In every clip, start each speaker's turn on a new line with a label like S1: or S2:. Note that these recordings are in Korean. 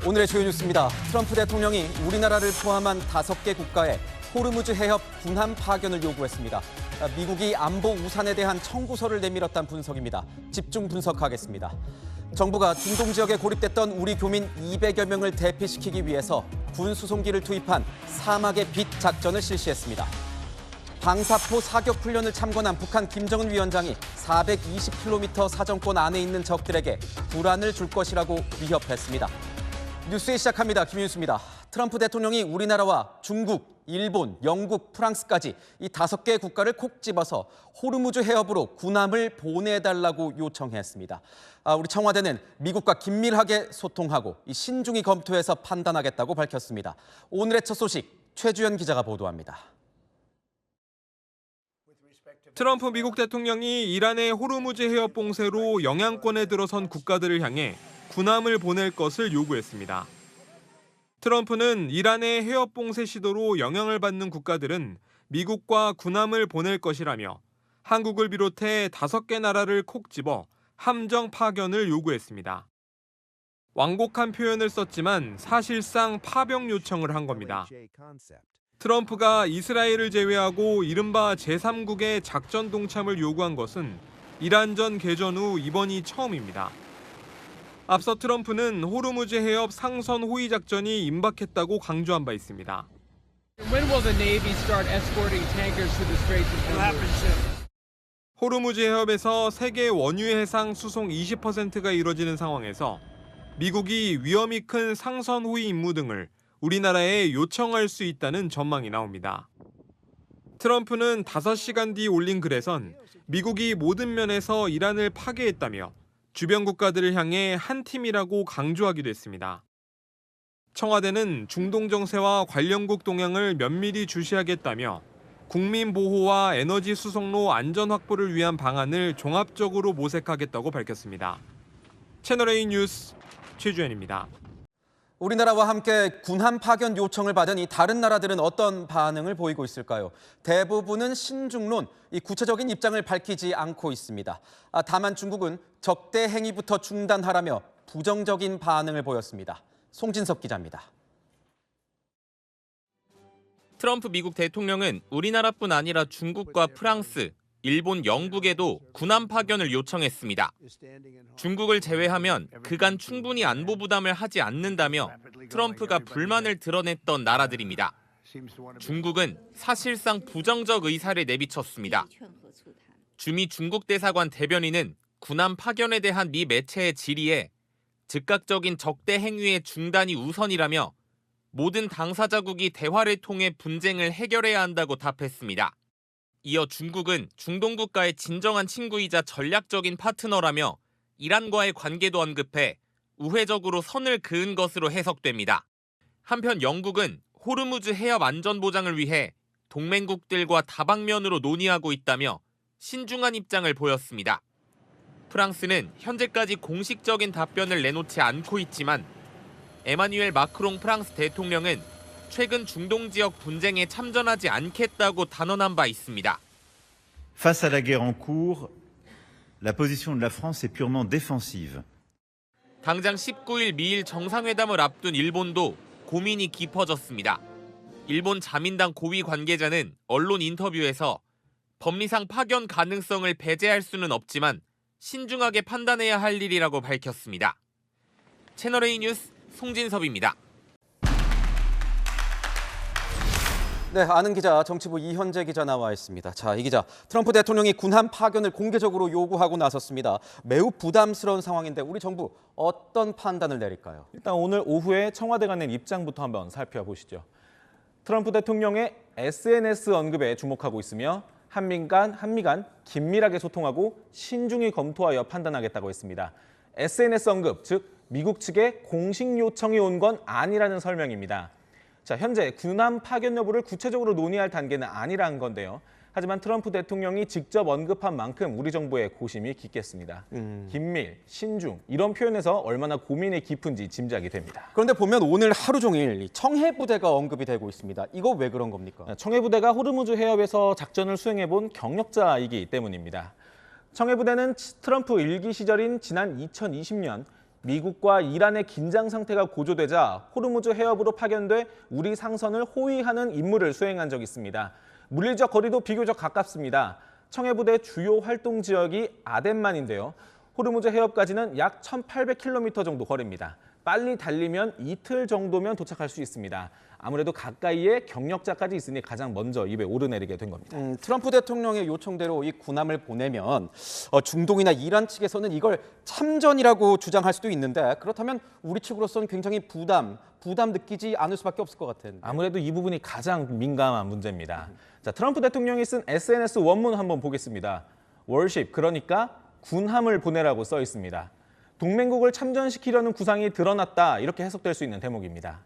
S1: 오늘의 주요 뉴스입니다. 트럼프 대통령이 우리나라를 포함한 5개 국가에 호르무즈 해협 군함 파견을 요구했습니다. 미국이 안보 우산에 대한 청구서를 내밀었다는 분석입니다. 집중 분석하겠습니다. 정부가 중동 지역에 고립됐던 우리 교민 200여 명을 대피시키기 위해서 군 수송기를 투입한 사막의 빛 작전을 실시했습니다. 방사포 사격 훈련을 참관한 북한 김정은 위원장이 420km 사정권 안에 있는 적들에게 불안을 줄 것이라고 위협했습니다. 뉴스에 시작합니다. 김윤수입니다. 트럼프 대통령이 우리나라와 중국, 일본, 영국, 프랑스까지 이 5개 국가를 콕 집어서 호르무즈 해협으로 군함을 보내달라고 요청했습니다. 우리 청와대는 미국과 긴밀하게 소통하고 이 신중히 검토해서 판단하겠다고 밝혔습니다. 오늘의 첫 소식 최주연 기자가 보도합니다.
S2: 트럼프 미국 대통령이 이란의 호르무즈 해협 봉쇄로 영향권에 들어선 국가들을 향해 군함을 보낼 것을 요구했습니다. 트럼프는 이란의 해협 봉쇄 시도로 영향을 받는 국가들은 미국과 군함을 보낼 것이라며 한국을 비롯해 5개 나라를 콕 집어 함정 파견을 요구했습니다. 완곡한 표현을 썼지만 사실상 파병 요청을 한 겁니다. 트럼프가 이스라엘을 제외하고 이른바 제3국의 작전 동참을 요구한 것은 이란전 개전 후 이번이 처음입니다. 앞서 트럼프는 호르무즈 해협 상선 호위 작전이 임박했다고 강조한 바 있습니다.
S3: When will the Navy start escorting tankers to the Straits of Hormuz?
S2: 호르무즈 해협에서 세계 원유 해상 수송 20%가 이뤄지는 상황에서 미국이 위험이 큰 상선 호위 임무 등을 우리나라에 요청할 수 있다는 전망이 나옵니다. 트럼프는 5시간 뒤 올린 글에선 미국이 모든 면에서 이란을 파괴했다며 주변 국가들을 향해 한 팀이라고 강조하기도 했습니다. 청와대는 중동 정세와 관련국 동향을 면밀히 주시하겠다며 국민 보호와 에너지 수송로 안전 확보를 위한 방안을 종합적으로 모색하겠다고 밝혔습니다. 채널A 뉴스 최주현입니다.
S1: 우리나라와 함께 군함 파견 요청을 받은 이 다른 나라들은 어떤 반응을 보이고 있을까요? 대부분은 신중론, 이 구체적인 입장을 밝히지 않고 있습니다. 다만 중국은 적대 행위부터 중단하라며 부정적인 반응을 보였습니다. 송진섭 기자입니다.
S4: 트럼프 미국 대통령은 우리나라뿐 아니라 중국과 프랑스, 일본, 영국에도 군함 파견을 요청했습니다. 중국을 제외하면 그간 충분히 안보 부담을 하지 않는다며 트럼프가 불만을 드러냈던 나라들입니다. 중국은 사실상 부정적 의사를 내비쳤습니다. 주미 중국 대사관 대변인은 군함 파견에 대한 미 매체의 질의에 즉각적인 적대 행위의 중단이 우선이라며 모든 당사자국이 대화를 통해 분쟁을 해결해야 한다고 답했습니다. 이어 중국은 중동 국가의 진정한 친구이자 전략적인 파트너라며 이란과의 관계도 언급해 우회적으로 선을 그은 것으로 해석됩니다. 한편 영국은 호르무즈 해협 안전 보장을 위해 동맹국들과 다방면으로 논의하고 있다며 신중한 입장을 보였습니다. 프랑스는 현재까지 공식적인 답변을 내놓지 않고 있지만 에마뉴엘 마크롱 프랑스 대통령은 최근 중동 지역 분쟁에 참전하지 않겠다고 단언한 바 있습니다.
S5: Face à la guerre en cours, la position de la France est purement défensive.
S4: 당장 19일 미일 정상회담을 앞둔 일본도 고민이 깊어졌습니다. 일본 자민당 고위 관계자는 언론 인터뷰에서 법리상 파견 가능성을 배제할 수는 없지만 신중하게 판단해야 할 일이라고 밝혔습니다. 채널A 뉴스 송진섭입니다.
S1: 네, 아는 기자, 정치부 이현재 기자 나와 있습니다. 자, 이 기자, 트럼프 대통령이 군함 파견을 공개적으로 요구하고 나섰습니다. 매우 부담스러운 상황인데 우리 정부 어떤 판단을 내릴까요?
S6: 일단 오늘 오후에 청와대가 낸 입장부터 한번 살펴보시죠. 트럼프 대통령의 SNS 언급에 주목하고 있으며 한미 간 긴밀하게 소통하고 신중히 검토하여 판단하겠다고 했습니다. SNS 언급, 즉 미국 측의 공식 요청이 온 건 아니라는 설명입니다. 자, 현재 군함 파견 여부를 구체적으로 논의할 단계는 아니라는 건데요. 하지만 트럼프 대통령이 직접 언급한 만큼 우리 정부의 고심이 깊겠습니다. 긴밀, 신중 이런 표현에서 얼마나 고민이 깊은지 짐작이 됩니다.
S1: 그런데 보면 오늘 하루 종일 청해부대가 언급이 되고 있습니다. 이거 왜 그런 겁니까?
S6: 청해부대가 호르무즈 해협에서 작전을 수행해본 경력자이기 때문입니다. 청해부대는 트럼프 1기 시절인 지난 2020년 미국과 이란의 긴장 상태가 고조되자 호르무즈 해협으로 파견돼 우리 상선을 호위하는 임무를 수행한 적이 있습니다. 물리적 거리도 비교적 가깝습니다. 청해부대 주요 활동 지역이 아덴만인데요. 호르무즈 해협까지는 약 1,800km 정도 거리입니다. 빨리 달리면 이틀 정도면 도착할 수 있습니다. 아무래도 가까이에 경력자까지 있으니 가장 먼저 입에 오르내리게 된 겁니다.
S1: 트럼프 대통령의 요청대로 이 군함을 보내면 중동이나 이란 측에서는 이걸 참전이라고 주장할 수도 있는데 그렇다면 우리 측으로서는 굉장히 부담 느끼지 않을 수밖에 없을 것 같은데.
S6: 아무래도 이 부분이 가장 민감한 문제입니다. 자, 트럼프 대통령이 쓴 SNS 원문 한번 보겠습니다. 월십, 그러니까 군함을 보내라고 써 있습니다. 동맹국을 참전시키려는 구상이 드러났다, 이렇게 해석될 수 있는 대목입니다.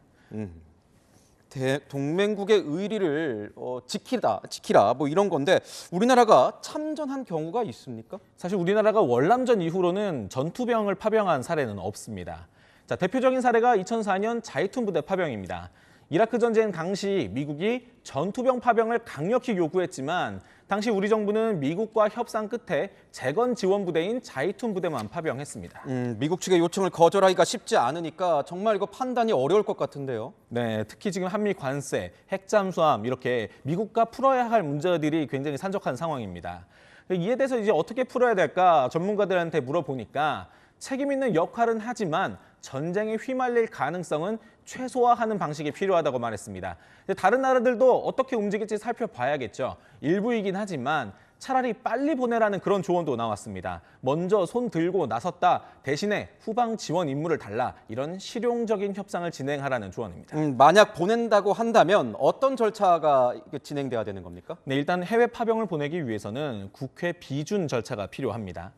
S1: 동맹국의 의리를 지키라 뭐 이런 건데 우리나라가 참전한 경우가 있습니까?
S6: 사실 우리나라가 월남전 이후로는 전투병을 파병한 사례는 없습니다. 자, 대표적인 사례가 2004년 자이툰 부대 파병입니다. 이라크 전쟁 당시 미국이 전투병 파병을 강력히 요구했지만 당시 우리 정부는 미국과 협상 끝에 재건 지원 부대인 자이툰 부대만 파병했습니다.
S1: 미국 측의 요청을 거절하기가 쉽지 않으니까 정말 이거 판단이 어려울 것 같은데요.
S6: 네, 특히 지금 한미 관세, 핵 잠수함 이렇게 미국과 풀어야 할 문제들이 굉장히 산적한 상황입니다. 이에 대해서 이제 어떻게 풀어야 될까 전문가들한테 물어보니까 책임 있는 역할은 하지만 전쟁에 휘말릴 가능성은 최소화하는 방식이 필요하다고 말했습니다. 다른 나라들도 어떻게 움직일지 살펴봐야겠죠. 일부이긴 하지만 차라리 빨리 보내라는 그런 조언도 나왔습니다. 먼저 손 들고 나섰다 대신에 후방 지원 임무를 달라, 이런 실용적인 협상을 진행하라는 조언입니다.
S1: 만약 보낸다고 한다면 어떤 절차가 진행돼야 되는 겁니까?
S6: 네, 일단 해외 파병을 보내기 위해서는 국회 비준 절차가 필요합니다.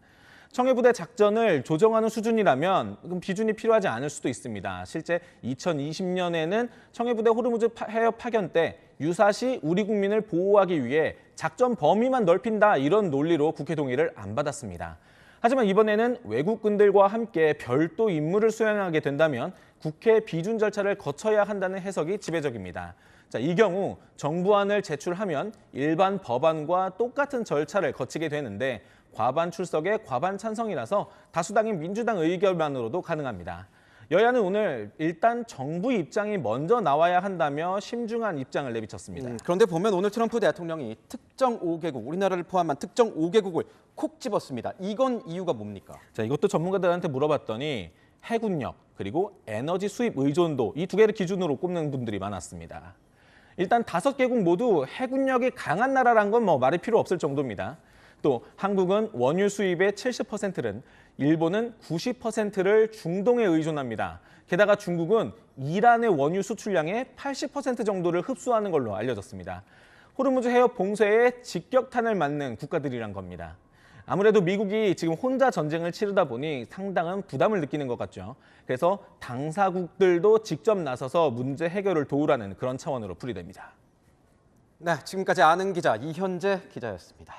S6: 청해부대 작전을 조정하는 수준이라면 그럼 비준이 필요하지 않을 수도 있습니다. 실제 2020년에는 청해부대 호르무즈 해협 파견 때 유사시 우리 국민을 보호하기 위해 작전 범위만 넓힌다, 이런 논리로 국회 동의를 안 받았습니다. 하지만 이번에는 외국군들과 함께 별도 임무를 수행하게 된다면 국회 비준 절차를 거쳐야 한다는 해석이 지배적입니다. 자, 이 경우 정부안을 제출하면 일반 법안과 똑같은 절차를 거치게 되는데 과반 출석에 과반 찬성이라서 다수당인 민주당 의결만으로도 가능합니다. 여야는 오늘 일단 정부 입장이 먼저 나와야 한다며 심중한 입장을 내비쳤습니다.
S1: 그런데 보면 오늘 트럼프 대통령이 특정 5개국, 우리나라를 포함한 특정 5개국을 콕 집었습니다. 이건 이유가 뭡니까?
S6: 자, 이것도 전문가들한테 물어봤더니 해군력 그리고 에너지 수입 의존도, 이 두 개를 기준으로 꼽는 분들이 많았습니다. 일단 5개국 모두 해군력이 강한 나라란 건 말이 필요 없을 정도입니다. 또 한국은 원유 수입의 70%는, 일본은 90%를 중동에 의존합니다. 게다가 중국은 이란의 원유 수출량의 80% 정도를 흡수하는 걸로 알려졌습니다. 호르무즈 해협 봉쇄에 직격탄을 맞는 국가들이란 겁니다. 아무래도 미국이 지금 혼자 전쟁을 치르다 보니 상당한 부담을 느끼는 것 같죠. 그래서 당사국들도 직접 나서서 문제 해결을 도우라는 그런 차원으로 풀이됩니다.
S1: 네, 지금까지 아는 기자 이현재 기자였습니다.